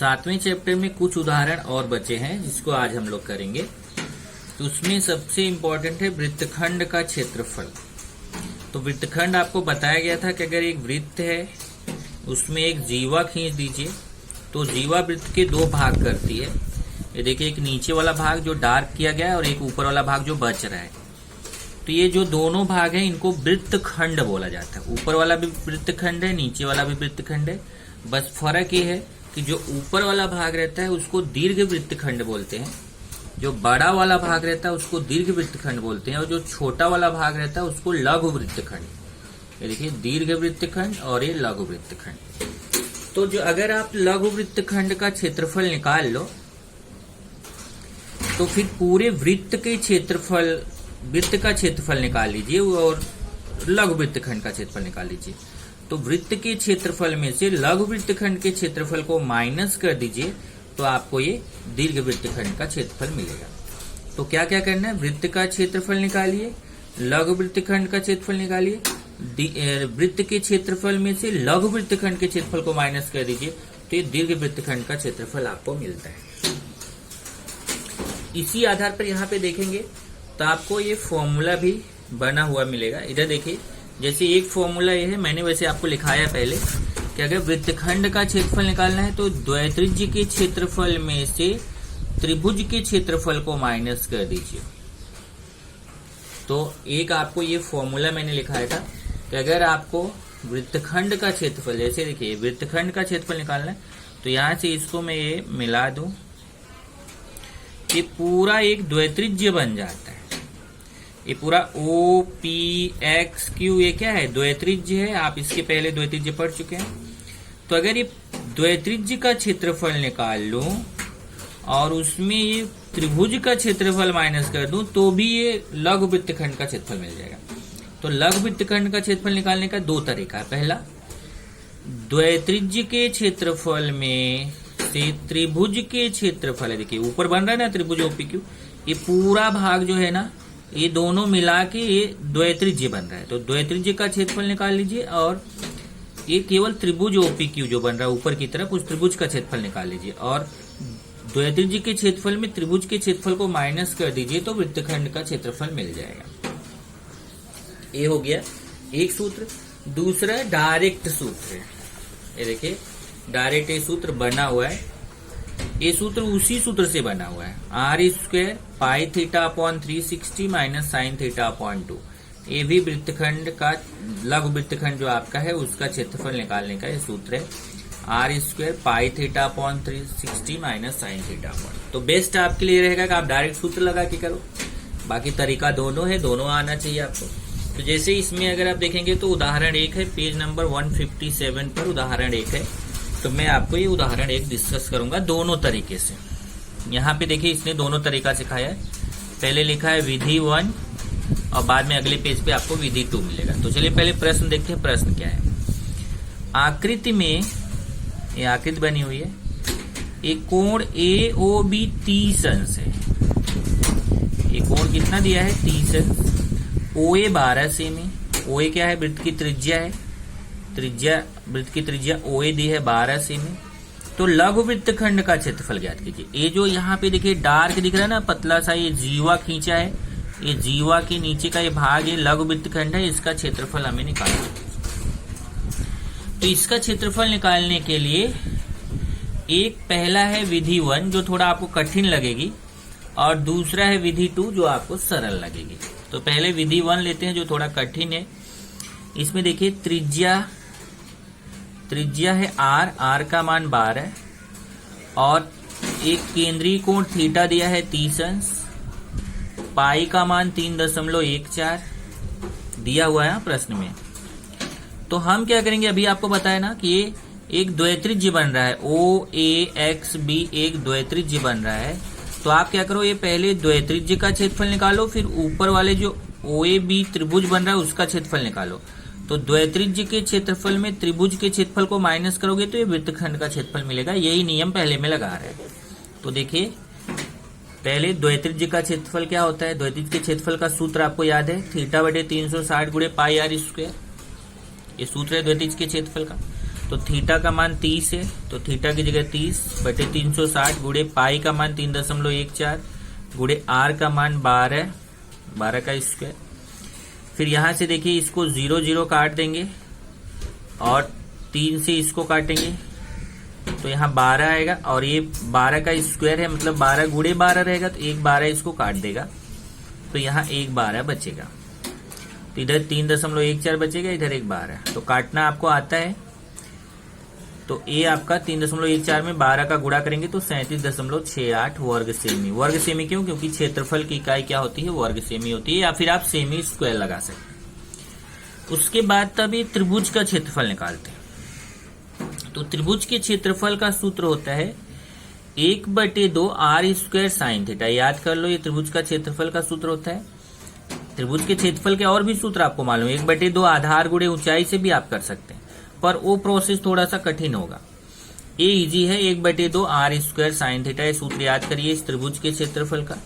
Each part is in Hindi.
सातवें चैप्टर में कुछ उदाहरण और बचे हैं जिसको आज हम लोग करेंगे। तो उसमें सबसे इम्पोर्टेंट है वृत्तखंड का क्षेत्रफल। तो वृत्तखंड आपको बताया गया था कि अगर एक वृत्त है उसमें एक जीवा खींच दीजिए तो जीवा वृत्त के दो भाग करती है। ये देखिए, एक नीचे वाला भाग जो डार्क किया गया है और एक ऊपर वाला भाग जो बच रहा है। तो ये जो दोनों भाग हैं इनको वृत्तखंड बोला जाता है। ऊपर वाला भी वृत्तखंड है, नीचे वाला भी वृत्तखंड है। बस फर्क ये है कि जो ऊपर वाला भाग रहता है उसको दीर्घ वृत्तखंड बोलते हैं, जो बड़ा वाला भाग रहता है उसको दीर्घ वृत्तखंड बोलते हैं, और जो छोटा वाला भाग रहता है उसको लघु वृत्तखंड। ये देखिए, दीर्घ वृत्तखंड और ये लघु वृत्तखंड। तो जो अगर आप लघु वृत्तखंड का क्षेत्रफल निकाल लो तो फिर पूरे वृत्त के क्षेत्रफल, वृत्त का क्षेत्रफल निकाल लीजिए और लघु वृत्तखंड का क्षेत्रफल निकाल लीजिए। तो वृत्त के क्षेत्रफल में से लघु वृत्तखंड के क्षेत्रफल को माइनस कर दीजिए तो आपको ये दीर्घ वृत्तखंड का क्षेत्रफल मिलेगा। तो क्या क्या करना है, वृत्त का क्षेत्रफल निकालिए, लघु वृत्तखंड का क्षेत्रफल निकालिए, वृत्त के क्षेत्रफल में से लघु वृत्तखंड के क्षेत्रफल को माइनस कर दीजिए तो ये दीर्घ वृत्तखंड का क्षेत्रफल आपको मिलता है। इसी आधार पर यहाँ पे देखेंगे तो आपको ये फॉर्मूला भी बना हुआ मिलेगा। इधर देखिए, जैसे एक फॉर्मूला ये है, मैंने वैसे आपको लिखाया पहले कि अगर वृत्तखंड का क्षेत्रफल निकालना है तो द्वैत्रिज्य के क्षेत्रफल में से त्रिभुज के क्षेत्रफल को माइनस कर दीजिए। तो एक आपको ये फॉर्मूला मैंने लिखाया था कि अगर आपको वृत्तखंड का क्षेत्रफल, जैसे देखिए वृत्तखंड का क्षेत्रफल निकालना है तो यहां से इसको मैं ये मिला दूं, ये पूरा एक द्वैत्रिज्य बन जाता है। ये पूरा ओ पी एक्स क्यू ये क्या है, द्वैत्रिज्य है। आप इसके पहले द्वैत्रिज्य पढ़ चुके हैं। तो अगर ये द्वैत्रिज्य का क्षेत्रफल निकाल लूं और उसमें ये त्रिभुज का क्षेत्रफल माइनस कर दूं तो भी ये लघु वृत्तखंड का क्षेत्रफल मिल जाएगा। तो लघु वृत्तखंड का क्षेत्रफल निकालने का दो तरीका है। पहला, द्वैत्रिज्य के क्षेत्रफल में से त्रिभुज के क्षेत्रफल है, देखिए ऊपर बन रहा है ना त्रिभुज ओपीक्यू, ये पूरा भाग जो है ना ये दोनों मिला के ये द्वैत्रिज्य बन रहा है। तो द्वैत्रिज्य का क्षेत्रफल निकाल लीजिए और ये केवल त्रिभुज ओपीक्यू जो बन रहा है ऊपर की तरफ उस त्रिभुज का क्षेत्रफल निकाल लीजिए और द्वैत्रिज्य के क्षेत्रफल में त्रिभुज के क्षेत्रफल को माइनस कर दीजिए तो वृत्तखंड का क्षेत्रफल मिल जाएगा। ये हो गया एक सूत्र। दूसरा डायरेक्ट सूत्र है। ये देखिए, डायरेक्ट ये सूत्र बना हुआ है। ये सूत्र उसी सूत्र से बना हुआ है, r square pi theta upon 360 minus sine theta upon 2। ये भी वृत्तखंड का, लघु वृत्तखंड जो आपका है उसका क्षेत्रफल निकालने का ये सूत्र है, r square pi theta upon 360 minus sine theta upon. तो बेस्ट आपके लिए रहेगा कि आप डायरेक्ट सूत्र लगा के करो। बाकी तरीका दोनों है, दोनों आना चाहिए आपको। तो जैसे इसमें अगर आप देखेंगे तो उदाहरण एक है, पेज नंबर 157 पर उदाहरण एक है। तो मैं आपको ये उदाहरण एक डिस्कस करूंगा दोनों तरीके से। यहाँ पे देखिए इसने दोनों तरीका सिखाया है। पहले लिखा है विधि 1 और बाद में अगले पेज पे आपको विधि 2 मिलेगा। तो चलिए पहले प्रश्न देखते हैं। प्रश्न क्या है, आकृति में, ये आकृति बनी हुई है, एक कोण ए ओ बी 30 अंश है। ये कोण कितना दिया है, 30 अंश। ओ ए 12 सेमी। ओ ए क्या है, वृत्त की त्रिज्या है, वृत्त की त्रिज्या ओ ए दी है 12 सेमी। तो लघु वृत्तखंड का क्षेत्रफल ज्ञात कीजिए। ये जो यहाँ पे देखिए डार्क दिख रहा है ना, पतला सा ये जीवा खींचा है, ये जीवा के नीचे का ये भाग ये लघु वृत्तखंड है, इसका क्षेत्रफल हमें निकालना है। तो इसका क्षेत्रफल निकालने के लिए एक पहला है विधि 1 जो थोड़ा आपको कठिन लगेगी और दूसरा है विधि 2 जो आपको सरल लगेगी। तो पहले विधि 1 लेते हैं जो थोड़ा कठिन है। इसमें देखिए त्रिज्या है आर का मान 12 और एक केंद्रीय कोण थीटा दिया है 30 अंश, पाई का मान 3.14 दिया हुआ है प्रश्न में। तो हम क्या करेंगे, अभी आपको बताया ना कि ये एक द्वैत्रिज्य बन रहा है, ओ ए एक्स बी एक द्वैत्रिज्य बन रहा है। तो आप क्या करो, ये पहले द्वैत्रिज्य का क्षेत्रफल निकालो, फिर ऊपर वाले जो ओ ए बी त्रिभुज बन रहा है उसका क्षेत्रफल निकालो। तो द्वैत्रिज्य के क्षेत्रफल में त्रिभुज के क्षेत्रफल को माइनस करोगे तो ये वृत्तखंड का क्षेत्रफल मिलेगा। यही नियम पहले में लगा रहे हैं। तो देखिए पहले द्वैत्रिज्य का क्षेत्रफल क्या होता है, द्वैत्रिज्य के क्षेत्रफल का सूत्र आपको याद है, थीटा बटे 360 गुणे पाई आर स्क्वायर। ये सूत्र है द्वैत्रिज्य के क्षेत्रफल का। तो थीटा का मान 30 है, तो थीटा की जगह 30/360 गुणे पाई का मान 3.14 गुणे आर का मान 12 का स्क्वायर। फिर यहां से देखिए इसको 0 काट देंगे और 3 से इसको काटेंगे तो यहाँ 12 आएगा, और ये 12 का स्क्वायर है मतलब 12 गुणे 12 रहेगा, तो 1/12 इसको काट देगा तो यहाँ 1/12 बचेगा। तो इधर 3.14 बचेगा, इधर 1/12। तो काटना आपको आता है, तो ए आपका 3.14 में 12 का गुणा करेंगे तो 37.68 वर्ग सेमी। वर्ग सेमी क्यों? क्योंकि क्षेत्रफल की इकाई क्या होती है? वर्ग सेमी होती है, या फिर आप सेमी स्क्वायर लगा सकते हैं। उसके बाद तब ये त्रिभुज का क्षेत्रफल निकालते हैं। तो त्रिभुज के क्षेत्रफल का सूत्र होता है 1/2 आर स्क्वायर साइन थीटा। याद कर लो, ये त्रिभुज का क्षेत्रफल का सूत्र होता है। त्रिभुज के क्षेत्रफल के और भी सूत्र आपको मालूम है, 1/2 आधार गुणे ऊंचाई से भी आप कर सकते हैं, पर वो प्रोसेस थोड़ा सा कठिन होगा। ये इजी है, 1/2 आर स्क्वायर साइन थीटा। ये सूत्र याद करिए इस त्रिभुज के क्षेत्रफल का।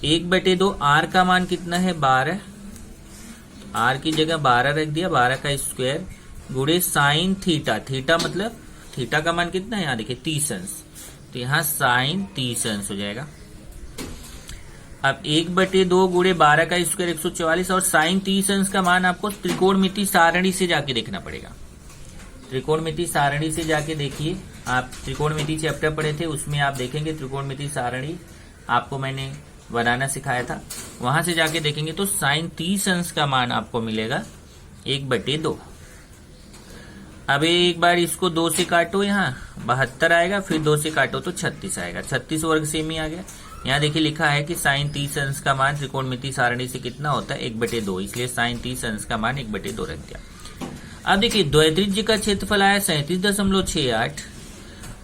1/2 आर का मान कितना है? 12। आर की जगह 12 रख दिया, 12 का स्क्वायर गुणे साइन थीटा। थीटा मतलब थीटा का मान कितना है? यहाँ देखिए 30 अंश, तो यहाँ साइन 30 अंश हो जाएगा। अब 1/2 गुणे 12 का स्क्वायर 144, और साइन 30 अंश का मान आपको त्रिकोणमिति सारणी से जाके देखना पड़ेगा। त्रिकोणमिति सारणी से जाके देखिए, आप त्रिकोणमिति चैप्टर पढ़े थे, उसमें आप देखेंगे त्रिकोणमिति सारणी आपको मैंने बनाना सिखाया था, वहां से जाके देखेंगे तो साइन 30 अंश का मान आपको मिलेगा 1/2। अब एक बार इसको 2 से काटो, यहाँ 72 आएगा, फिर 2 से काटो तो 36 आएगा। 36 वर्ग सेमी आ गया। यहाँ देखिए लिखा है कि साइन 30 अंश का मान त्रिकोणमिति सारणी से कितना होता है? 1/2, इसलिए साइन 30 अंश का मान 1/2 रख दिया। अब देखिए द्वैत्रिज्य का क्षेत्रफल आया 37.68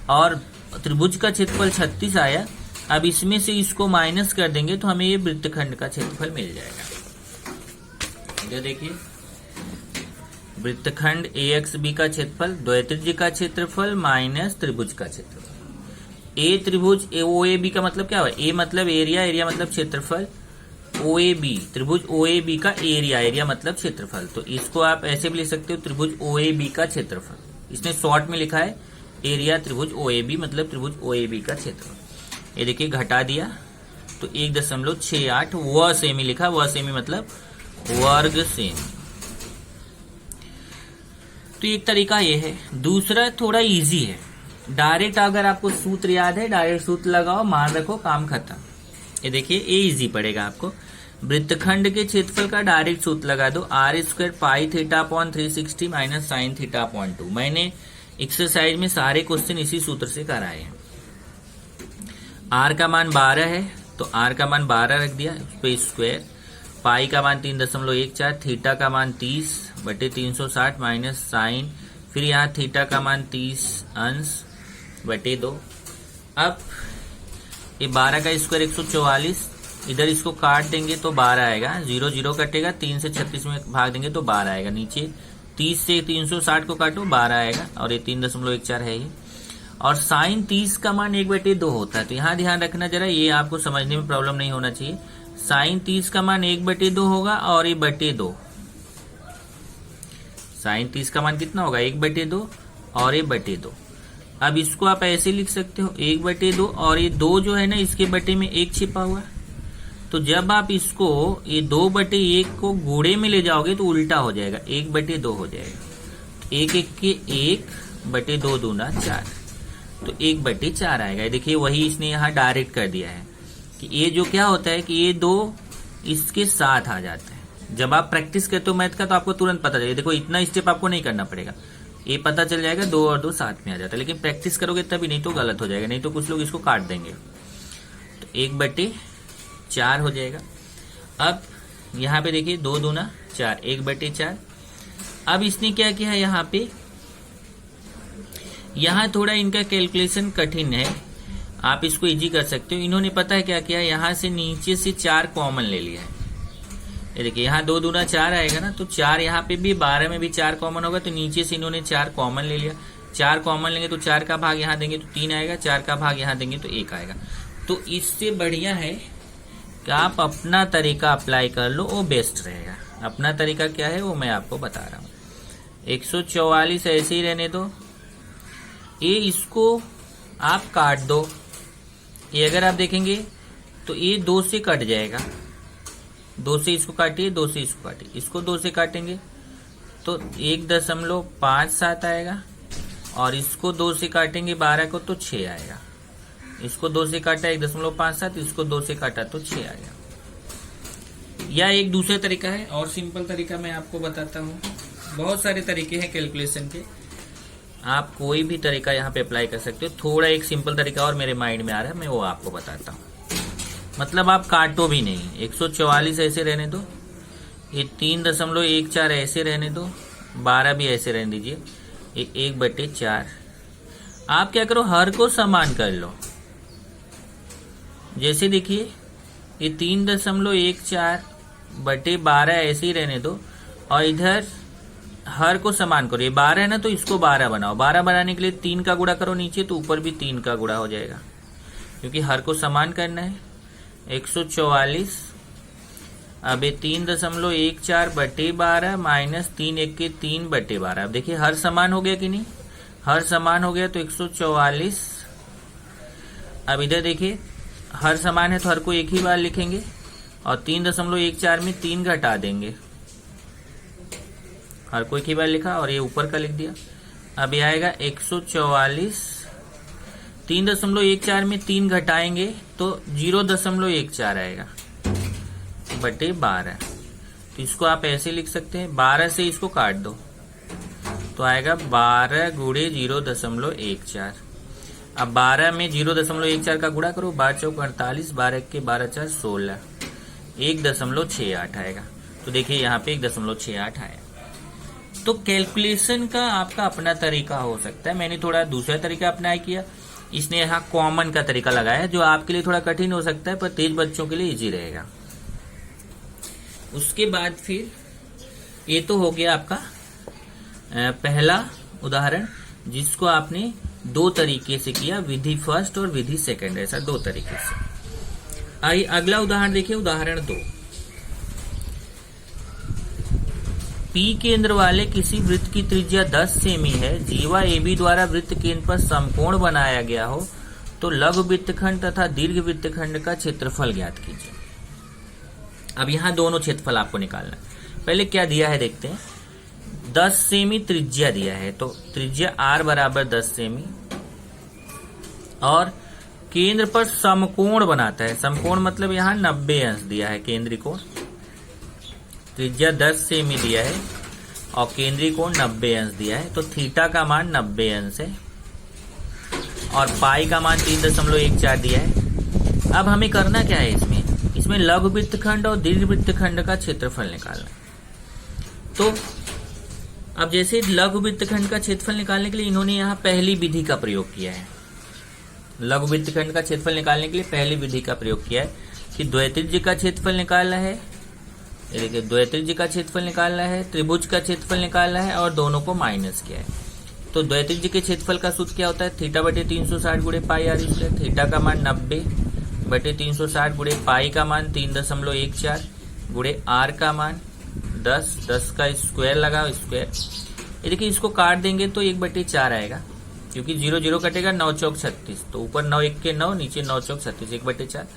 और त्रिभुज का क्षेत्रफल 36 आया। अब इसमें से इसको माइनस कर देंगे तो हमें ये वृत्तखंड का क्षेत्रफल मिल जाएगा। इधर देखिए वृत्तखंड AXB का क्षेत्रफल, द्वैत्रिज्य का क्षेत्रफल माइनस त्रिभुज का क्षेत्रफल। ए त्रिभुज OAB का मतलब क्या हुआ? ए मतलब एरिया, एरिया मतलब क्षेत्रफल। OAB त्रिभुज OAB का एरिया मतलब क्षेत्रफल। तो इसको आप ऐसे भी लिख सकते हो, त्रिभुज OAB का क्षेत्रफल। इसने शॉर्ट में लिखा है एरिया त्रिभुज OAB मतलब त्रिभुज OAB का क्षेत्रफल। ये देखिए घटा दिया तो 1.68 व सेमी लिखा, व सेमी मतलब वर्ग सेमी। तो एक तरीका ये है। दूसरा थोड़ा इजी है, डायरेक्ट अगर आपको सूत्र याद है डायरेक्ट सूत्र लगाओ, मान रखो, काम खत्म। ये देखिए ये इजी पड़ेगा आपको। वृत्तखंड के क्षेत्रफल का डायरेक्ट सूत्र लगा दो, r² pi theta upon 360 minus sine theta upon 2। मैंने एक्सरसाइज में सारे क्वेश्चन इसी सूत्र से कराए हैं। r का मान 12 है तो r का मान 12 रख दिया, उस पे स्क्वायर। पाई का मान 3.14, थीटा का मान 30/360 माइनस साइन, फिर यहाँ थीटा का मान 30 अंश बटे 2। अब ये 12 का स्क्वायर 144, इधर इसको काट देंगे तो 12 आएगा, 0 कटेगा, 3 से 36 में भाग देंगे तो 12 आएगा। नीचे 30 से 360 को काटो 12 आएगा, और ये 3.14 है ये। और साइन 30 का मान 1/2 होता है, तो यहाँ ध्यान रखना जरा, ये आपको समझने में प्रॉब्लम नहीं होना चाहिए। साइन 30 का मान 1/2 होगा और ये बटे 2। साइन 30 का मान कितना होगा? 1/2 और ये बटे 2। अब इसको आप ऐसे लिख सकते हो 1/2, और ये 2 जो है ना इसके बटे में 1 छिपा हुआ। तो जब आप इसको ये 2/1 को गुणे में ले जाओगे तो उल्टा हो जाएगा, 1/2 हो जाएगा। 1 के 1/2 दूना 4, तो 1/4 आएगा। देखिए वही इसने यहाँ डायरेक्ट कर दिया है कि ये जो क्या होता है कि ये 2 इसके साथ आ जाते हैं। जब आप प्रैक्टिस करते हो मैथ का तो आपको तुरंत पता चलेगा। देखो इतना स्टेप आपको नहीं करना पड़ेगा, ये पता चल जाएगा 2 और 2 साथ में आ जाता है। लेकिन प्रैक्टिस करोगे तभी, नहीं तो गलत हो जाएगा, नहीं तो कुछ लोग इसको काट देंगे। तो 1/4 हो जाएगा। अब यहाँ पे देखिए 2 दूना 4, 1/4। अब इसने क्या किया है यहाँ पे, यहाँ थोड़ा इनका कैलकुलेशन कठिन है, आप इसको इजी कर सकते हो। इन्होंने पता है क्या किया, यहाँ से नीचे से 4 कॉमन ले लिया है। ये देखिए यहाँ 2 दूना 4 आएगा ना, तो 4 यहाँ पे भी, 12 में भी 4 कॉमन होगा, तो नीचे से इन्होंने 4 कॉमन ले लिया। 4 कॉमन लेंगे तो 4 का भाग यहाँ देंगे तो 3 आएगा, 4 का भाग यहाँ देंगे तो 1 आएगा। तो इससे बढ़िया है कि आप अपना तरीका अप्लाई कर लो, वो बेस्ट रहेगा। अपना तरीका क्या है वो मैं आपको बता रहा हूँ। 144 ऐसे ही रहने दो, इसको आप काट दो। ये अगर आप देखेंगे तो ये 2 से कट जाएगा, 2 से इसको काटिए, 2 से इसको काटिए, इसको 2 से काटेंगे तो 1.57 आएगा, और इसको 2 से काटेंगे 12 को तो 6 आएगा। इसको 2 से काटा 1.57, इसको 2 से काटा तो 6 आएगा। या एक दूसरा तरीका है, और सिंपल तरीका मैं आपको बताता हूँ। बहुत सारे तरीके हैं कैलकुलेशन के, आप कोई भी तरीका यहाँ पे अप्लाई कर सकते हो। थोड़ा एक सिंपल तरीका और मेरे माइंड में आ रहा है, मैं वो आपको बताता हूँ। मतलब आप काटो भी नहीं, 144 ऐसे रहने दो, ये 3.14 ऐसे रहने दो, 12 भी ऐसे रहने दीजिए, ये 1/4। आप क्या करो, हर को समान कर लो। जैसे देखिए ये 3.14/12 ऐसे ही रहने दो, और इधर हर को समान करो। ये 12 है ना, तो इसको 12 बनाओ। 12 बनाने के लिए 3 का गुणा करो नीचे, तो ऊपर भी 3 का गुणा हो जाएगा, क्योंकि हर को समान करना है। 144, अब ये 3.14/12 माइनस 3 1 के 3/12। अब देखिए हर समान हो गया कि नहीं, हर समान हो गया तो 144। अब इधर देखिए हर समान है तो हर को एक ही बार लिखेंगे, और 3.14 में 3 घटा देंगे, हर को एक ही बार लिखा और ये ऊपर का लिख दिया। अब ये आएगा 144, 3.14 में 3 घटाएंगे तो 0.14 आएगा बटे 12। तो इसको आप ऐसे लिख सकते हैं, 12 से इसको काट दो तो आएगा 12 गुणे 0.14। अब 12 में 0.14 का गुणा करो, 12 चौक 48, 12 के 12 4 16, 1.68 आएगा। तो देखिए यहाँ पे 1.68 आया। तो कैलकुलेशन का आपका अपना तरीका हो सकता है। मैंने थोड़ा दूसरा तरीका अप्लाई किया, इसने यहाँ कॉमन का तरीका लगाया, जो आपके लिए थोड़ा कठिन हो सकता है पर तेज बच्चों के लिए इजी रहेगा। उसके बाद फिर ये तो हो गया आपका पहला उदाहरण, जिसको आपने 2 तरीके से किया, विधि फर्स्ट और विधि सेकंड, ऐसा 2 तरीके से। आइए अगला उदाहरण देखिए, उदाहरण 2। पी केंद्र वाले किसी वृत्त की त्रिज्या 10 सेमी है, जीवा AB द्वारा वृत्त केंद्र पर समकोण बनाया गया हो, तो लघु वृत्तखंड तथा दीर्घ वृत्तखंड का क्षेत्रफल ज्ञात कीजिए। अब यहाँ दोनों क्षेत्रफल आपको निकालना है। पहले क्या दिया है देखते हैं। 10 सेमी त्रिज्या दिया है, तो त्रिज्या R बराबर 10 सेमी, और केंद्र पर समकोण बनाता है। समकोण मतलब यहाँ 90 अंश दिया है केंद्रीय कोण। त्रिज्या 10 सेमी दिया है और केंद्रीय कोण 90 अंश दिया है, तो थीटा का मान 90 अंश है और पाई का मान 3.14 दिया है। अब हमें करना क्या है, इसमें लघु वृत्तखंड और दीर्घ वृत्तखंड का क्षेत्रफल निकालना है। तो अब जैसे लघु वृत्तखंड का क्षेत्रफल निकालने के लिए इन्होंने यहाँ पहली विधि का प्रयोग किया है। लघु वृत्तखंड का क्षेत्रफल निकालने के लिए पहली विधि का प्रयोग किया है कि द्वैत्रिज्य का क्षेत्रफल निकालना है। ये देखिए द्वैत्रिज्य का क्षेत्रफल निकालना है, त्रिभुज का क्षेत्रफल निकालना है और दोनों को माइनस किया है। तो द्वैत्रिज्य के क्षेत्रफल का सूत्र क्या होता है, थीटा बटे 360 गुणे पाई आर स्क्वायर। थीटा का मान 90 बटे 360 गुणे पाई का मान 3.14 गुणे आर का मान 10, 10 का स्क्वायर लगाओ स्क्वायर। ये देखिए इसको काट देंगे तो 1/4 आएगा, क्योंकि 0 0 कटेगा, 9 चौक 36, तो ऊपर 9 1 के 9, नीचे 9 चौक 36, 1/4।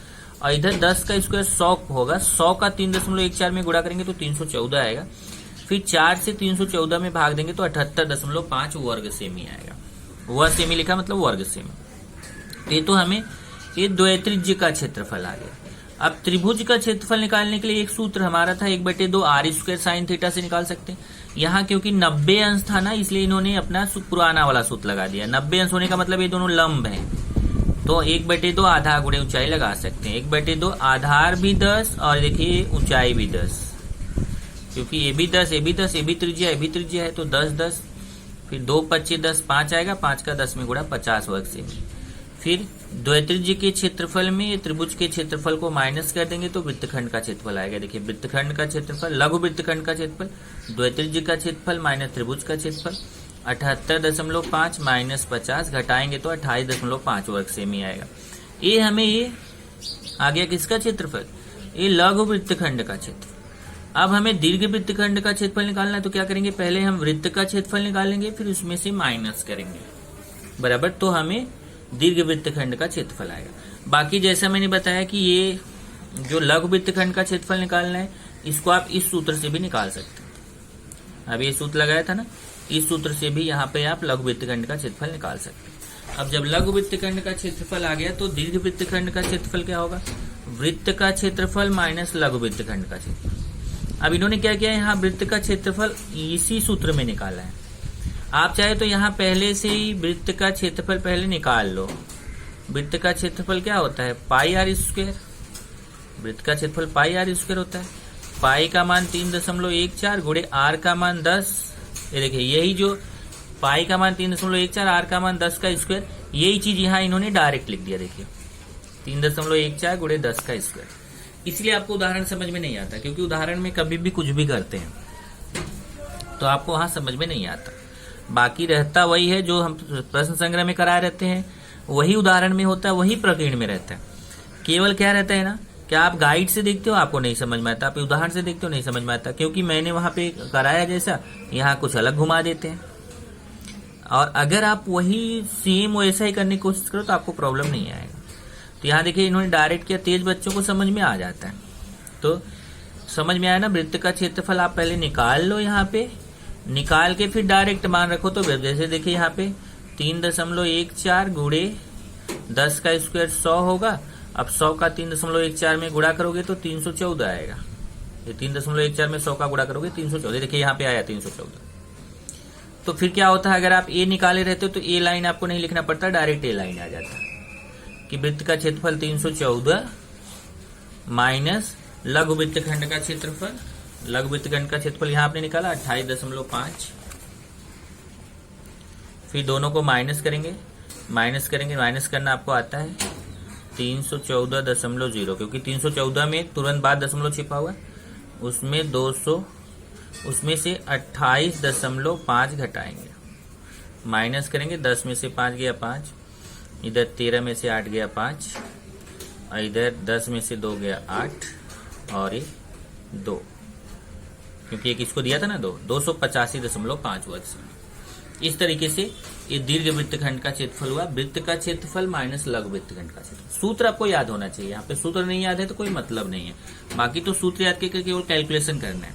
और इधर 10 का स्क्वायर 100 होगा, 100 का 3.14 में गुणा करेंगे तो 314 आएगा। फिर 4 से 314 में भाग देंगे तो 78.5 वर्ग सेमी आएगा। वर्ग सेमी लिखा मतलब वर्ग सेमी। ये तो हमें ये द्वैत्रिज्य का क्षेत्रफल आ गया। अब त्रिभुज का क्षेत्रफल निकालने के लिए एक सूत्र हमारा था 1/2 आर स्क्वायर साइन थीटा से निकाल सकते हैं। यहाँ क्योंकि 90 अंश था ना, इसलिए इन्होंने अपना पुराना वाला सूत्र लगा दिया। 90 अंश होने का मतलब ये दोनों लंब हैं, तो 1/2 आधा गुणे ऊंचाई लगा सकते हैं। 1/2 आधार भी 10 और देखिए ऊंचाई भी 10, क्योंकि ये भी 10, ये भी 10, ये भी त्रिज्या, ये भी त्रिज्या है, तो 10 10, फिर 2 25 10, 5 आएगा, 5 का 10 में गुणा 50 वर्ग सेमी। फिर द्वैत्रिज्य के क्षेत्रफल में त्रिभुज के क्षेत्रफल को माइनस कर देंगे तो वृत्तखंड का क्षेत्रफल आएगा। देखिए वृत्तखंड का क्षेत्रफल, लघु वृत्तखंड का क्षेत्रफल, द्वैत्रिज्य का क्षेत्रफल माइनस त्रिभुज का क्षेत्रफल, 78.5 माइनस 50 घटाएंगे तो 28.5 वर्ग सेमी आएगा। ये हमें ये आ गया किसका क्षेत्रफल, ये लघु वृत्तखंड का क्षेत्रफल। अब हमें दीर्घ वृत्तखंड का क्षेत्रफल निकालना है, तो क्या करेंगे, पहले हम वृत्त का क्षेत्रफल निकालेंगे, फिर उसमें से माइनस करेंगे। बराबर, तो हमें दीर्घ वृत्तखंड का क्षेत्रफल आएगा। बाकी जैसा मैंने बताया कि ये जो लघु वृत्तखंड का क्षेत्रफल निकालना है, इसको आप इस सूत्र से भी निकाल सकते हैं। अब ये सूत्र लगाया था ना, इस सूत्र से भी यहाँ पे आप लघु वृत्तखंड का क्षेत्रफल निकाल सकते हैं। अब जब लघु वृत्तखंड का क्षेत्रफल आ गया तो दीर्घ वृत्तखंड का क्षेत्रफल क्या होगा? वृत्त का क्षेत्रफल माइनस लघु वृत्तखंड का क्षेत्रफल। अब इन्होंने क्या किया, यहाँ वृत्त का क्षेत्रफल इसी सूत्र में निकाला है। आप चाहे तो यहाँ पहले से ही वृत्त का क्षेत्रफल पहले निकाल लो। वृत्त का क्षेत्रफल क्या होता है? पाई आर स्क्वायर। वृत्त का क्षेत्रफल पाई आर स्क्वायर होता है। पाई का मान 3.14 गुणे आर का मान 10। ये देखिए, यही जो पाई का मान 3.14, आर का मान 10 का स्क्वायर, यही चीज यहाँ इन्होंने डायरेक्ट लिख दिया। देखिए 3.14 गुणे 10 का स्क्वायर। इसलिए आपको उदाहरण समझ में नहीं आता, क्योंकि उदाहरण में कभी भी कुछ भी करते हैं तो आपको वहां समझ में नहीं आता। बाकी रहता वही है जो हम प्रश्न संग्रह में कराए रहते हैं, वही उदाहरण में होता है, वही प्रकीर्ण में रहता है। केवल क्या रहता है ना, क्या आप गाइड से देखते हो आपको नहीं समझ में आता, आप उदाहरण से देखते हो नहीं समझ में आता, क्योंकि मैंने वहां पे कराया जैसा, यहाँ कुछ अलग घुमा देते हैं। और अगर आप वही सेम वैसा ही करने की कोशिश करो तो आपको प्रॉब्लम नहीं आएगा। तो यहाँ देखिए इन्होंने डायरेक्ट किया, तेज बच्चों को समझ में आ जाता है। तो समझ में आया ना, वृत्त का क्षेत्रफल आप पहले निकाल लो, यहाँ पे निकाल के फिर डायरेक्ट मान रखो। तो जैसे देखिए यहाँ पे 3.14 गुणे 10 का स्क्वायर 100 होगा। अब 100 का 3.14 में गुणा करोगे तो 314 आएगा। ये 3.14 में 100 का गुणा करोगे 314। देखिए यहाँ पे आया 314। तो फिर क्या होता है, अगर आप ए निकाले रहते हो तो ए लाइन आपको नहीं लिखना पड़ता, डायरेक्ट ए लाइन आ जाता कि वृत्त का क्षेत्रफल 314 माइनस लघु वृत्तखंड का क्षेत्रफल। लघु वृत्तखंड का क्षेत्रफल यहाँ आपने निकाला 28.5। फिर दोनों को माइनस करेंगे, माइनस करना आपको आता है 314.0, क्योंकि 314 में तुरंत बाद दशमलव छिपा हुआ है, उसमें 200, उसमें से 28.5 घटाएंगे, माइनस करेंगे। 10 में से 5 गया 5, इधर 13 में से 8 गया 5, और इधर 10 में से 2 गया 8, और ये 2, क्योंकि एक इसको दिया था ना 285.5 हुआ। इस तरीके से ये दीर्घ वृत्तखंड का क्षेत्रफल हुआ, वृत्त का क्षेत्रफल माइनस लघु वृत्तखंड का क्षेत्रफल। सूत्र आपको याद होना चाहिए, यहाँ पे सूत्र नहीं याद है तो कोई मतलब नहीं है, बाकी तो सूत्र याद करके केवल कैलकुलेशन करना है।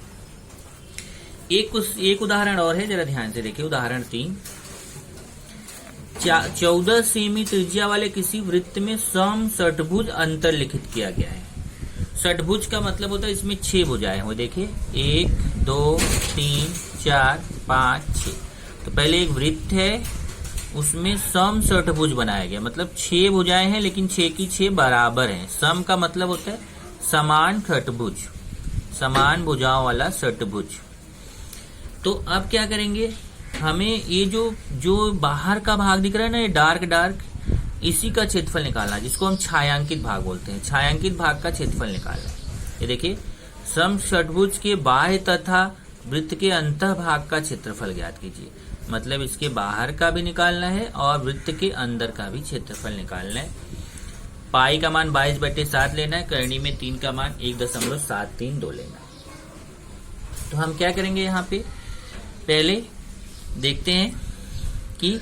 एक उदाहरण और है, जरा ध्यान से देखिए। उदाहरण 3, 14 सेमी त्रिज्या वाले किसी वृत्त में सम षटभुज अंतर लिखित किया गया है। षटभुज का मतलब होता है इसमें 6 भुजाएं हो। देखिए 1 2 3 4 5 6। तो पहले एक वृत्त है, उसमें सम षटभुज बनाया गया, मतलब 6 भुजाएं हैं लेकिन 6 की 6 बराबर हैं। सम का मतलब होता है समान षटभुज, समान भुजाओं वाला षटभुज। तो अब क्या करेंगे, हमें ये जो बाहर का भाग दिख रहा है ना, ये डार्क, इसी का क्षेत्रफल निकालना, जिसको हम छायांकित भाग बोलते हैं। छायांकित भाग का क्षेत्रफल निकालना। ये देखिए, सम षटभुज के बाह्य तथा वृत्त के अंतः भाग का क्षेत्रफल ज्ञात कीजिए। मतलब इसके बाहर का भी निकालना है और वृत्त के अंदर का भी क्षेत्रफल निकालना है। पाई का मान 22/7 लेना है, करनी में 3 का मान 1.732 लेना है। तो हम क्या करेंगे, यहाँ पे पहले देखते हैं कि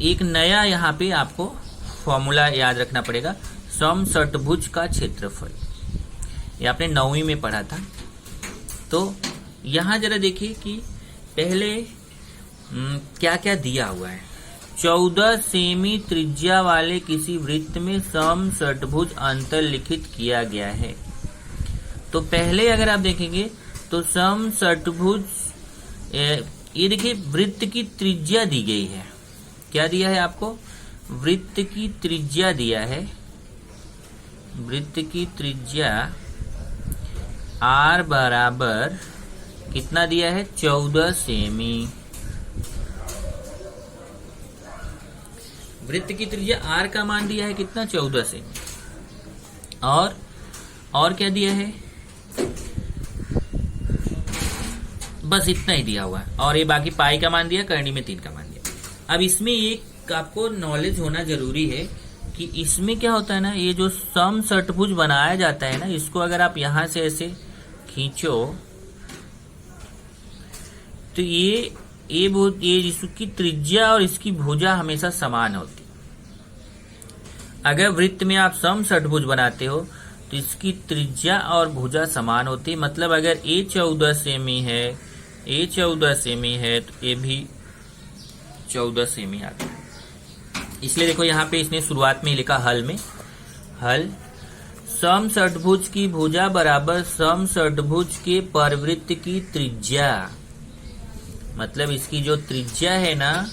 एक नया यहाँ पे आपको फॉर्मूला याद रखना पड़ेगा, सम षटभुज का क्षेत्रफल। ये आपने 9वीं में पढ़ा था। तो यहाँ जरा देखिए कि पहले क्या क्या दिया हुआ है। 14 सेमी त्रिज्या वाले किसी वृत्त में सम षटभुज अंतर लिखित किया गया है। तो पहले अगर आप देखेंगे तो सम षटभुज, ये देखिए वृत्त की त्रिज्या दी गई है। क्या दिया है आपको? वृत्त की त्रिज्या दिया है। वृत्त की त्रिज्या r बराबर कितना दिया है? 14 सेमी। वृत्त की त्रिज्या r का मान दिया है कितना? 14 सेमी। और क्या दिया है? बस इतना ही दिया हुआ है। और ये बाकी पाई का मान दिया, करनी में 3 का मान दिया। अब इसमें एक आपको नॉलेज होना जरूरी है कि इसमें क्या होता है ना, ये जो सम षटभुज बनाया जाता है ना, इसको अगर आप यहां से ऐसे खींचो तो ये ये इसकी त्रिज्या और इसकी भुजा हमेशा समान होती। अगर वृत्त में आप समषटभुज बनाते हो तो इसकी त्रिज्या और भुजा समान होती। मतलब अगर ए 14 सेमी है, ए 14 सेमी है तो ए भी 14 सेमी आता है। इसलिए देखो यहाँ पे इसने शुरुआत में ही लिखा हल में, हल समषटभुज की भुजा बराबर समषटभुज के परिवृत्त की त्रिज्या। मतलब इसकी जो त्रिज्या है ना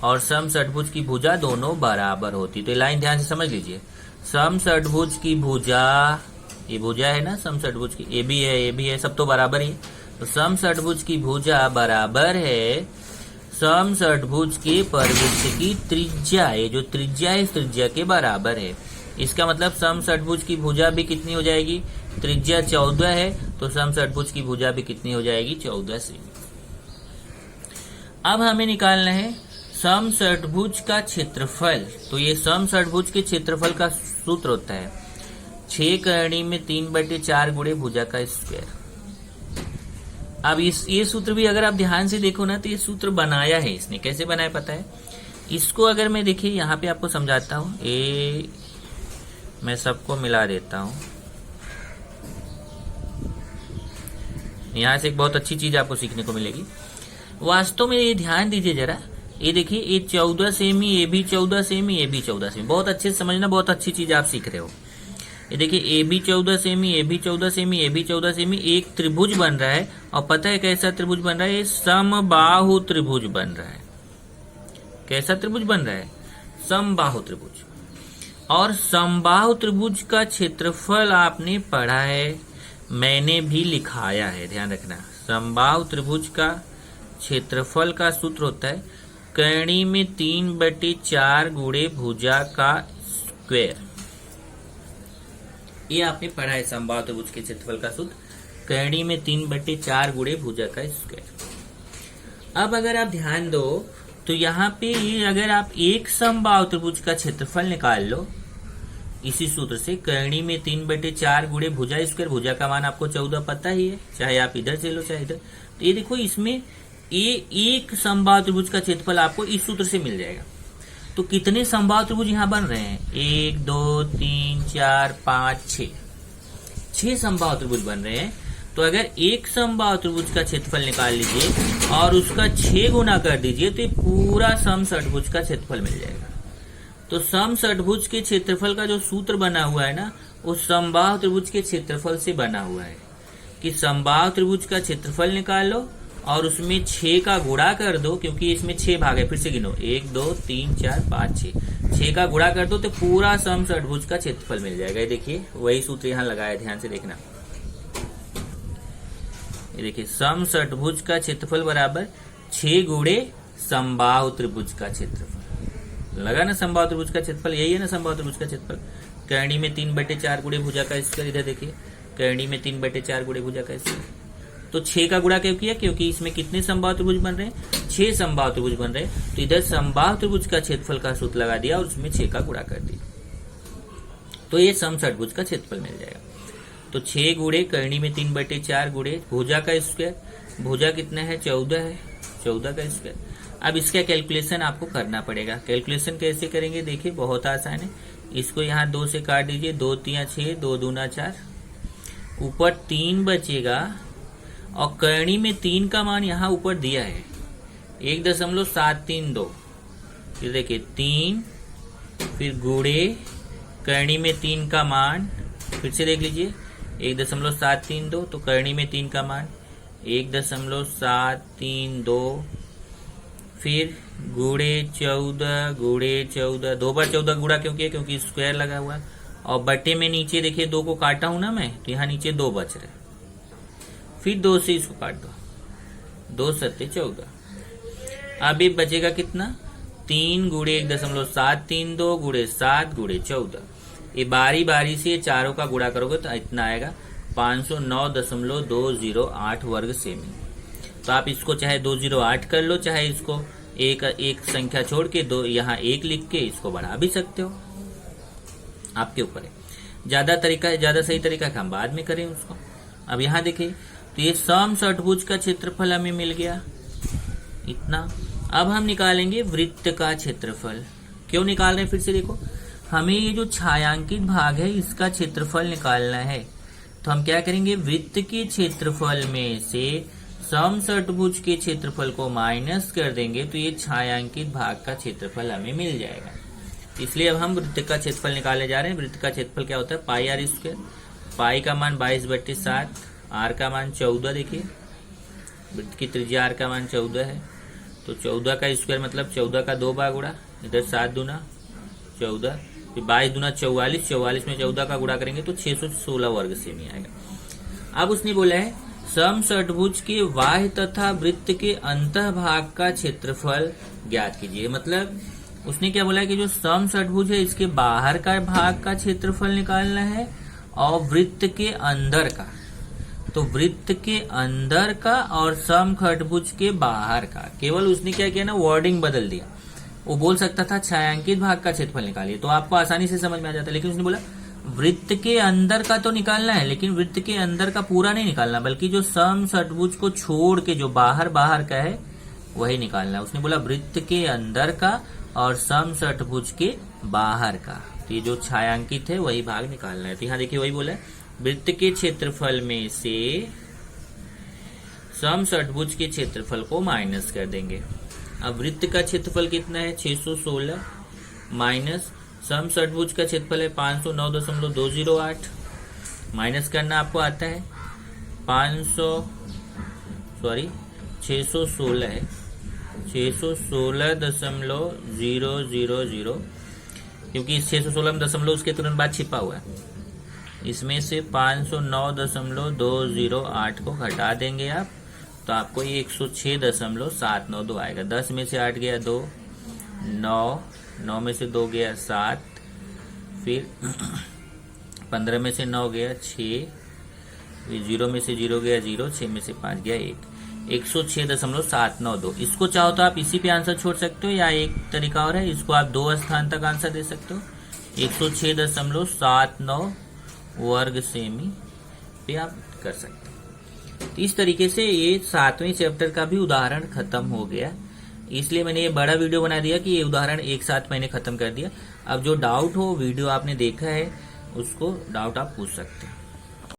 और समषटभुज की भुजा दोनों बराबर होती। तो ये लाइन ध्यान से समझ लीजिए। समषटभुज की भुजा, ये भुजा है ना समषटभुज की, ए भी है, ए भी है, सब तो बराबर ही है। तो समषटभुज की भुजा बराबर है समषटभुज के परिवृत्त की त्रिज्या। ये जो त्रिज्या है इस त्रिज्या के बराबर है। इसका मतलब समषटभुज की भुजा भी कितनी हो जाएगी, त्रिज्या 14 है तो समषटभुज की भुजा भी कितनी हो जाएगी, 14 सेमी। अब हमें निकालना है समषटभुज का क्षेत्रफल। तो ये समषटभुज के क्षेत्रफल का सूत्र होता है 6 करणी में 3/4 गुणे भुजा का स्क्वायर। अब ये सूत्र भी अगर आप ध्यान से देखो ना तो ये सूत्र बनाया है इसने। कैसे बनाया पता है? इसको अगर मैं देखिए यहाँ पे आपको समझाता हूँ, मैं सबको मिला देता हूँ। यहाँ से एक बहुत अच्छी चीज आपको सीखने को मिलेगी। वास्तव में ये ध्यान दीजिए जरा, ये देखिए ये 14 सेमी, ये भी 14 सेमी, ये भी 14 सेमी। बहुत अच्छे से समझना, बहुत अच्छी चीज आप सीख रहे हो। ये देखिए ए भी 14 सेमी, ए भी 14 सेमी, ए भी 14 सेमी, एक त्रिभुज बन रहा है। और पता है कैसा त्रिभुज बन रहा है? ये समबाहु त्रिभुज बन रहा है। कैसा त्रिभुज बन रहा है? समबाहु त्रिभुज। और समबाहु त्रिभुज का क्षेत्रफल आपने पढ़ा है, मैंने भी लिखाया है, ध्यान रखना। समबाहु त्रिभुज का क्षेत्रफल का सूत्र होता है करणी में 3/4 गुणे भुजा का स्क्वायर। ये आपने पढ़ा है समबाहु त्रिभुज के क्षेत्रफल का सूत्र करणी में 3/4 गुणे भुजा का स्क्वायर। अब अगर आप ध्यान दो तो यहाँ पे अगर आप एक समबाहु त्रिभुज का क्षेत्रफल निकाल लो इसी सूत्र से, करणी में 3/4 गुणे भुजा स्क्वायर। भुजा का मान आपको 14 पता ही है, चाहे आप इधर से लो चाहे इधर। तो ये देखो इसमें एक समबाहु त्रिभुज का क्षेत्रफल आपको इस सूत्र से मिल जाएगा। तो कितने समबाहु त्रिभुज यहाँ बन रहे हैं? 1 2 3 4 5 6, 6 समबाहु त्रिभुज बन रहे हैं। तो अगर एक समबाहु त्रिभुज का क्षेत्रफल निकाल लीजिए और उसका 6 गुना कर दीजिए तो ये पूरा समषटभुज का क्षेत्रफल मिल जाएगा। तो समषटभुज के क्षेत्रफल का जो सूत्र बना हुआ है ना, वो समबाहु त्रिभुज के क्षेत्रफल से बना हुआ है कि समबाहु त्रिभुज का क्षेत्रफल निकालो और उसमें 6 का गुणा कर दो, क्योंकि इसमें 6 भाग है। फिर से गिनो, 1 2 3 4 5 6 का गुणा कर दो तो पूरा समषटभुज का क्षेत्रफल मिल जाएगा। ये देखिए वही सूत्र यहाँ लगाया, ध्यान से देखना। ये देखिए समषटभुज का क्षेत्रफल बराबर 6 गुणे समबाहु त्रिभुज का क्षेत्रफल। लगा ना समबाहु त्रिभुज का क्षेत्रफल, यही है ना समबाहु त्रिभुज का क्षेत्रफल। करणी में 3/4 गुणे भुजा का स्क्वायर। इधर देखिए करणी में 3/4 गुणे भुजा का स्क्वायर। तो 6 का गुणा क्यों किया? क्योंकि इसमें कितने समबाहु त्रिभुज बन रहे हैं? 6 समबाहु त्रिभुज बन रहे हैं। तो इधर समबाहु त्रिभुज का क्षेत्रफल का सूत्र लगा दिया और उसमें 6 का गुणा कर दिया, तो ये समषटभुज का क्षेत्रफल मिल जाएगा। तो 6 गुणे करणी में 3/4 गुणे भुजा का स्क्वायर। भुजा कितना है? 14 है, 14 का स्क्वायर। अब इसका कैलकुलेशन आपको करना पड़ेगा। कैलकुलेशन कैसे करेंगे? देखिए बहुत आसान है। इसको यहाँ 2 से काट दीजिए, 2 3 6, 2 दूना 4, ऊपर 3 बचेगा और करणी में 3 का मान यहाँ ऊपर दिया है 1.732। फिर देखिए 3, फिर गुणे करणी में 3 का मान, फिर से देख लीजिए 1.732। तो करणी में 3 का मान 1.732, फिर गुणे 14, गुणे 14, 2 बार 14 गुणा क्यों किया? क्योंकि स्क्वायर लगा हुआ है। और बटे में नीचे देखिए 2 को काटा हूं ना मैं, तो यहाँ नीचे 2 बच रहे। फिर 2 से इसको काट दो, 2 7 14। अब ये बचेगा कितना? 3 गुणे 1.732 गुणे 7 गुणे 14। ये बारी बारी से चारों का गुणा करोगे तो इतना आएगा 509.208 वर्ग सेमी। तो आप इसको चाहे 208 कर लो, चाहे इसको एक संख्या छोड़ के 2 यहाँ 1 लिख के इसको बढ़ा भी सकते हो, आपके ऊपर है। ज्यादा सही तरीका है हम बाद में करें उसको। अब यहाँ देखिए तो ये समषटभुज का क्षेत्रफल हमें मिल गया। इतना। अब हम निकालेंगे वृत्त का क्षेत्रफल। क्यों निकाल रहे हैं फिर से देखो, हमें ये जो छायांकित भाग है इसका क्षेत्रफल निकालना है। तो हम क्या करेंगे, वृत्त के क्षेत्रफल में से समषटभुज के क्षेत्रफल को माइनस कर देंगे तो ये छायांकित भाग का क्षेत्रफल हमें मिल जाएगा। इसलिए अब हम वृत्त का क्षेत्रफल निकालने जा रहे हैं। वृत्त का क्षेत्रफल क्या होता है, पाई आर स्क्वायर। पाई का मान 22/7, आर का मान 14। देखिए वृत्त की त्रिज्या आर का मान 14 है, तो 14 का स्क्वायर मतलब 14 का 2 बार गुणा, इधर 7 दूना 14, फिर 22 दूना 44, 44 में 14 का गुणा करेंगे तो 616 वर्ग सेमी आएगा। अब उसने बोला है समषटभुज के बाह्य तथा वृत्त के अंतः भाग का क्षेत्रफल ज्ञात कीजिए। मतलब उसने क्या बोला है कि जो समषटभुज है इसके बाहर का भाग का क्षेत्रफल निकालना है और वृत्त के अंदर का। तो वृत्त के अंदर का और समषटभुज के बाहर का, केवल उसने क्या किया ना, वर्डिंग बदल दिया। वो बोल सकता था छायांकित भाग का क्षेत्रफल निकालिए, तो आपको आसानी से समझ में आ जाता, लेकिन उसने बोला वृत्त के अंदर का तो निकालना है, लेकिन वृत्त के अंदर का पूरा नहीं निकालना, बल्कि जो समषटभुज को छोड़ के जो बाहर बाहर का है वही निकालना है। उसने बोला वृत्त के अंदर का और समषटभुज के बाहर का, तो ये जो छायांकित है वही भाग निकालना है। तो यहाँ देखिए वही बोला है, वृत्त के क्षेत्रफल में से समषटभुज के क्षेत्रफल को माइनस कर देंगे। अब वृत्त का क्षेत्रफल कितना है, 616, माइनस समषटभुज का क्षेत्रफल है 509.208, माइनस करना आपको आता है 616 है 616.000, क्योंकि इस 616 में दशमलव उसके तुरंत बाद छिपा हुआ है। इसमें से 509.208 को घटा देंगे आप, तो आपको ये 106.792 आएगा। 10 में से 8 गया 2, 9 में से 2 गया 7, फिर 15 में से 9 गया 6, फिर 0 में से 0 गया 0, 6 में से 5 गया 1, 106.792। इसको चाहो तो आप इसी पे आंसर छोड़ सकते हो, या एक तरीका और है, इसको आप 2 स्थान तक आंसर दे सकते हो। 106.79 वर्ग सेमी पे आप कर सकते हो। तो इस तरीके से ये 7वें चैप्टर का भी उदाहरण खत्म हो गया। इसलिए मैंने ये बड़ा वीडियो बना दिया कि ये उदाहरण एक साथ मैंने खत्म कर दिया। अब जो डाउट हो, वीडियो आपने देखा है उसको डाउट आप पूछ सकते हैं।